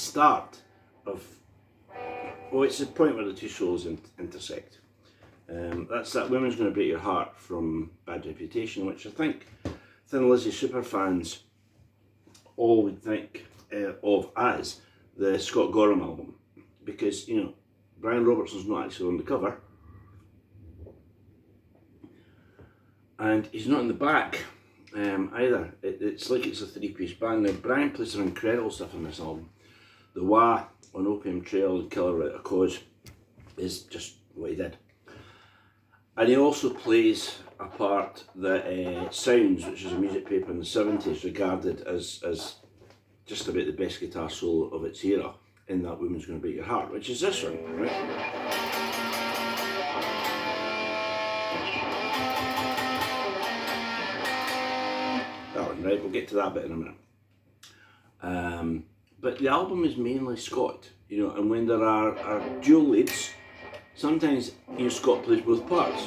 start of, well, it's the point where the two souls intersect. That's that Women's Gonna Break Your Heart from Bad Reputation, which I think Thin Lizzy superfans all would think of as the Scott Gorham album, because, you know, Brian Robertson's not actually on the cover, and he's not in the back either. It's like it's a three-piece band. Now, Brian plays some incredible stuff on this album. The wah on Opium Trail and Killer Without a Cause is just what he did. And he also plays a part that Sounds, which is a music paper in the 70s, regarded as just about the best guitar solo of its era in That Woman's Gonna Break Your Heart, which is this one, right? That one, right? We'll get to that bit in a minute. But the album is mainly Scott, you know, and when there are dual leads, sometimes, you know, Scott plays both parts.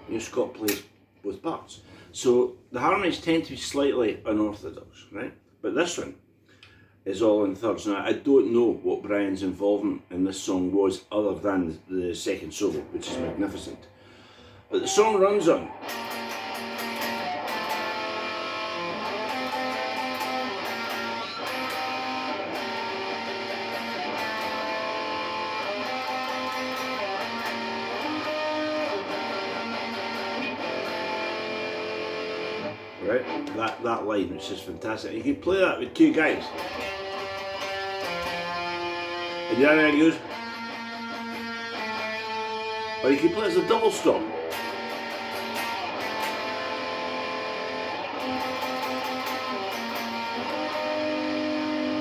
You know, Scott plays both parts. So the harmonies tend to be slightly unorthodox, right? But this one is all in thirds. Now, I don't know what Brian's involvement in this song was other than the second solo, which is magnificent. But the song runs on. Right? That line, which is fantastic. You can play that with two guys. And you know how it goes? Or you can play it as a double stop.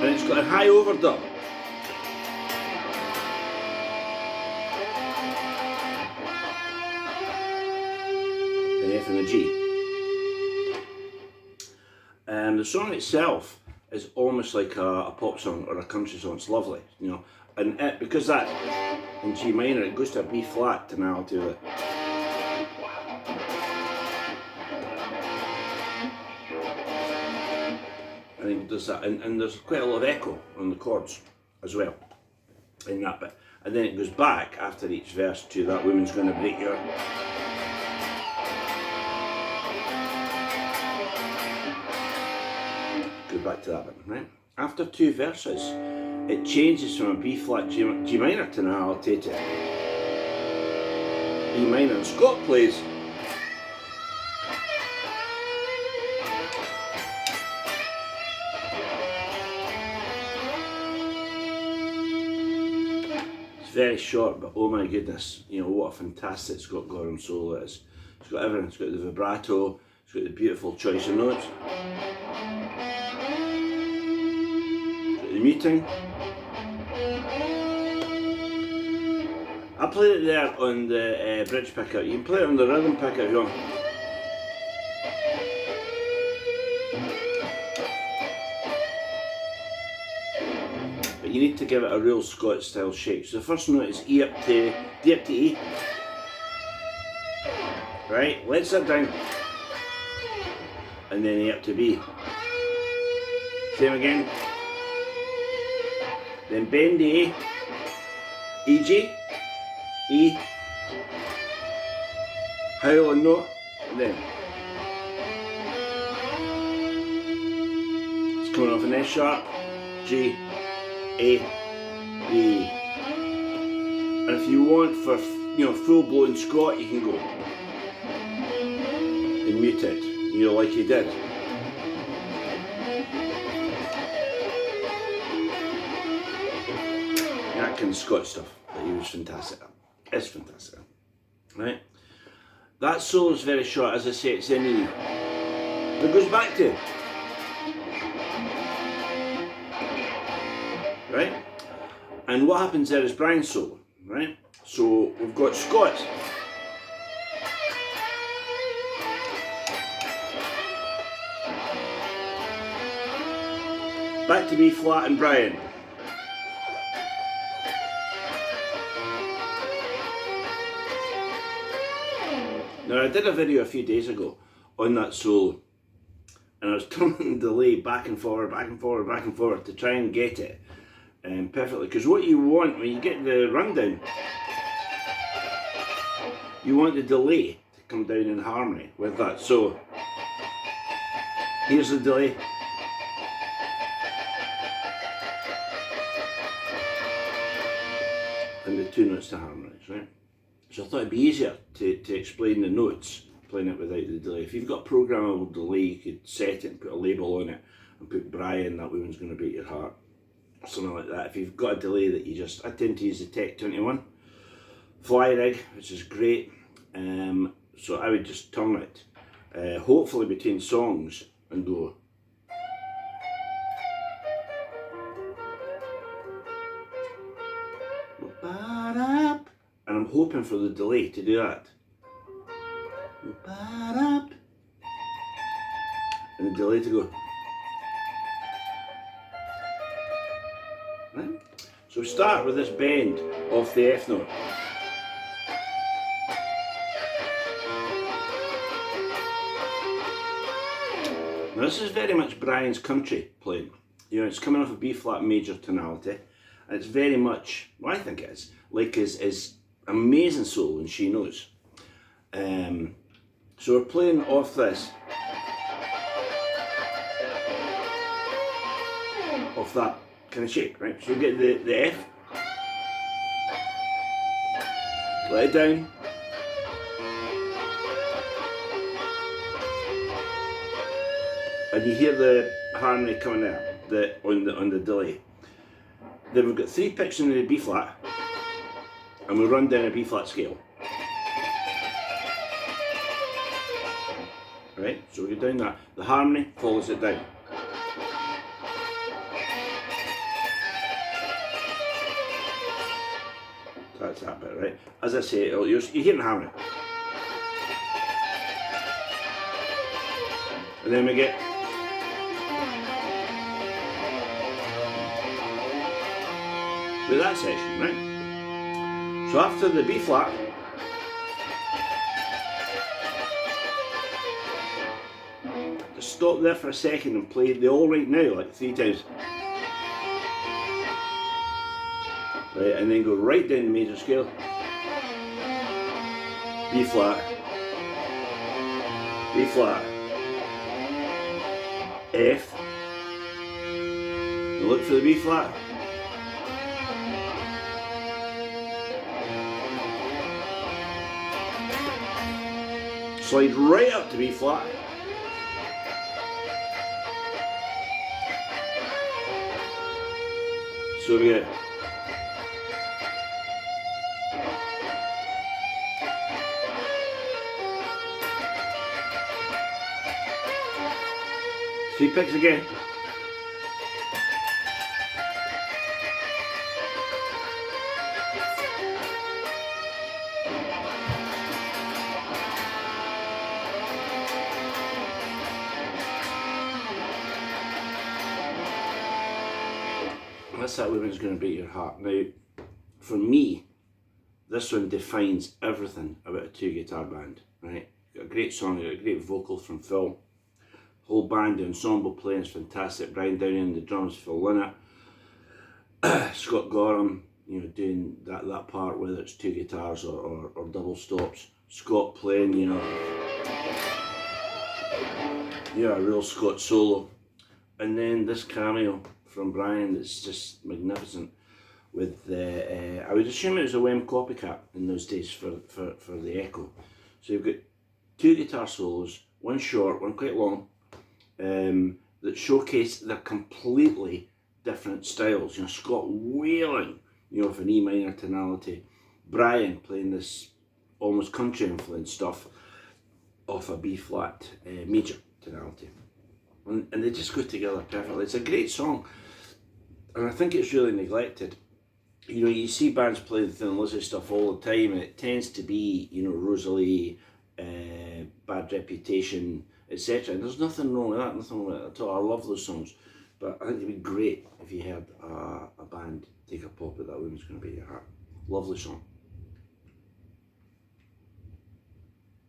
And it's got a high overdub. An F and a G. The song itself is almost like a pop song or a country song. It's lovely, you know. And because that in G minor, it goes to a B flat tonality with it. And it does that, and there's quite a lot of echo on the chords as well in that bit. And then it goes back after each verse to That Woman's Gonna Break Your. Go back to that bit, right? After two verses, it changes from a B flat G minor tonality to E minor, and Scott plays. It's very short, but oh my goodness, you know, what a fantastic Scott Gorham solo it is. It's got everything. It's got the vibrato, it's got the beautiful choice of notes, the muting. I played it there on the bridge pickup. You can play it on the rhythm pickup if you want. But you need to give it a real Scott style shake. So the first note is D up to E. Right, let's sit down. And then A up to B. Same again. Then bend A, E G, E, howling note, and then it's coming off an S sharp, G, A, B. And if you want for, you know, full blown Scott, you can go and mute it, you know, like he did. Scott stuff that he was fantastic at. It's fantastic, right? That solo is very short, as I say, it's in E. But it goes back to, right? And what happens there is Brian's solo, right? So we've got Scott. Back to B flat and Brian. Now I did a video a few days ago on that solo, and I was turning the delay back and forward, back and forward, back and forward to try and get it perfectly. Because what you want when you get the rundown, you want the delay to come down in harmony with that. So here's the delay. And the two notes to harmonise, right? So I thought it'd be easier to explain the notes playing it without the delay. If you've got programmable delay, you could set it and put a label on it and put Brian, that woman's going to break your heart, or something like that. If you've got a delay that you just, I tend to use the Tech 21 Fly Rig, which is great. So I would just turn it, hopefully between songs, and go. And I'm hoping for the delay to do that. And the delay to go. Right? So start with this bend off the F note. Now this is very much Brian's country playing. You know, it's coming off a B flat major tonality. And it's very much, well, I think it is, like his amazing solo in She Knows. So we're playing off this, off that kind of shape, right? So we get the F, let it down, and you hear the harmony coming there, on the delay. Then we've got 3 picks in the B flat, and we run down a B flat scale. Right, so we go down that. The harmony follows it down. That's that bit, right? As I say, you're hearing the harmony. And then we get with that section, right? So after the B flat, just stop there for a second and play the All Right Now like 3 times. Right, and then go right down the major scale. B flat, B flat, F, and look for the B flat. Slide right up to B flat. So we get three picks again. That's That Woman's Gonna Break Your Heart. Now, for me, this one defines everything about a 2-guitar band, right? Got a great song, got a great vocals from Phil. Whole band, the ensemble playing is fantastic. Brian Downey on the drums, Phil Lynott. Scott Gorham, you know, doing that part, whether it's 2 guitars or double stops. Scott playing, you know, yeah, a real Scott solo. And then this cameo from Brian that's just magnificent with the, I would assume it was a Wem copycat in those days for the Echo. So you've got 2 guitar solos, one short, one quite long, that showcase their completely different styles. You know, Scott wailing, you know, with an E minor tonality, Brian playing this almost country influenced stuff off a B flat major tonality. And they just go together perfectly. It's a great song, and I think it's really neglected. You know, you see bands play the Thin Lizzy stuff all the time, and it tends to be, you know, Rosalie, Bad Reputation, etc. And there's nothing wrong with that, nothing wrong with it at all. I love those songs, but I think it'd be great if you heard a band take a pop at That Woman's Gonna Break Your Heart. Lovely song.